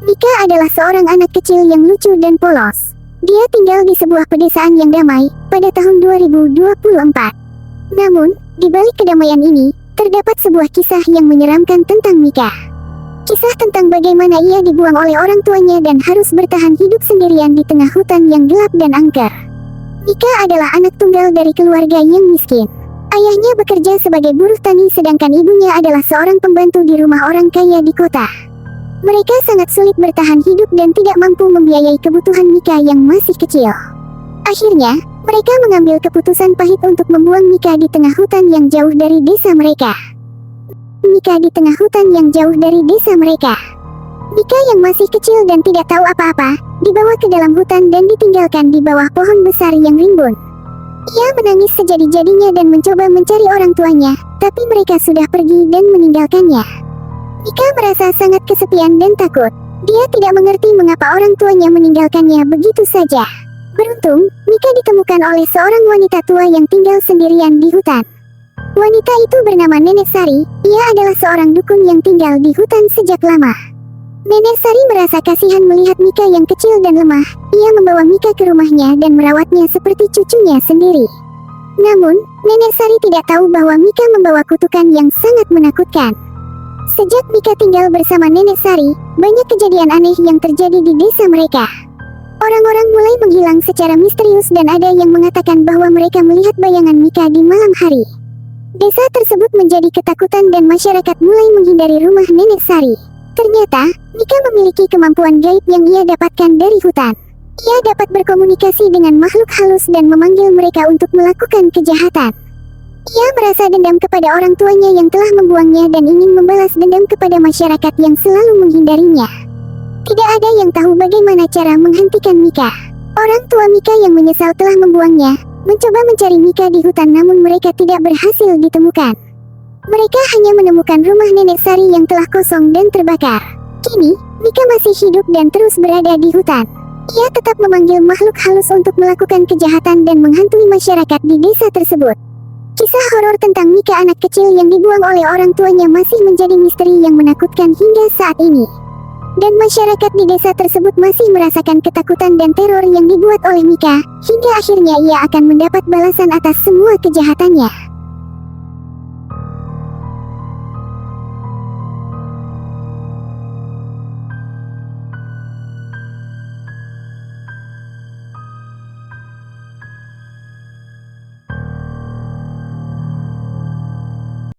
Mika adalah seorang anak kecil yang lucu dan polos. Dia tinggal di sebuah pedesaan yang damai pada tahun 2024. Namun, di balik kedamaian ini, terdapat sebuah kisah yang menyeramkan tentang Mika. Kisah tentang bagaimana ia dibuang oleh orang tuanya dan harus bertahan hidup sendirian di tengah hutan yang gelap dan angker. Mika adalah anak tunggal dari keluarga yang miskin. Ayahnya bekerja sebagai buruh tani sedangkan ibunya adalah seorang pembantu di rumah orang kaya di kota. Mereka sangat sulit bertahan hidup dan tidak mampu membiayai kebutuhan Mika yang masih kecil. Akhirnya, mereka mengambil keputusan pahit untuk membuang Mika di tengah hutan yang jauh dari desa mereka. Mika di tengah hutan yang jauh dari desa mereka. Mika yang masih kecil dan tidak tahu apa-apa, dibawa ke dalam hutan dan ditinggalkan di bawah pohon besar yang rimbun. Ia menangis sejadi-jadinya dan mencoba mencari orang tuanya, tapi mereka sudah pergi dan meninggalkannya. Mika merasa sangat kesepian dan takut. Dia tidak mengerti mengapa orang tuanya meninggalkannya begitu saja. Beruntung, Mika ditemukan oleh seorang wanita tua yang tinggal sendirian di hutan. Wanita itu bernama Nenek Sari. Ia adalah seorang dukun yang tinggal di hutan sejak lama. Nenek Sari merasa kasihan melihat Mika yang kecil dan lemah. Ia membawa Mika ke rumahnya dan merawatnya seperti cucunya sendiri. Namun, Nenek Sari tidak tahu bahwa Mika membawa kutukan yang sangat menakutkan. Sejak Mika tinggal bersama Nenek Sari, banyak kejadian aneh yang terjadi di desa mereka. Orang-orang mulai menghilang secara misterius dan ada yang mengatakan bahwa mereka melihat bayangan Mika di malam hari. Desa tersebut menjadi ketakutan dan masyarakat mulai menghindari rumah Nenek Sari. Ternyata, Mika memiliki kemampuan gaib yang ia dapatkan dari hutan. Ia dapat berkomunikasi dengan makhluk halus dan memanggil mereka untuk melakukan kejahatan. Ia merasa dendam kepada orang tuanya yang telah membuangnya dan ingin membalas dendam kepada masyarakat yang selalu menghindarinya. Tidak ada yang tahu bagaimana cara menghentikan Mika. Orang tua Mika yang menyesal telah membuangnya, mencoba mencari Mika di hutan namun mereka tidak berhasil ditemukan. Mereka hanya menemukan rumah Nenek Sari yang telah kosong dan terbakar. Kini, Mika masih hidup dan terus berada di hutan. Ia tetap memanggil makhluk halus untuk melakukan kejahatan dan menghantui masyarakat di desa tersebut. Kisah horor tentang Mika anak kecil yang dibuang oleh orang tuanya masih menjadi misteri yang menakutkan hingga saat ini. Dan masyarakat di desa tersebut masih merasakan ketakutan dan teror yang dibuat oleh Mika, hingga akhirnya ia akan mendapat balasan atas semua kejahatannya.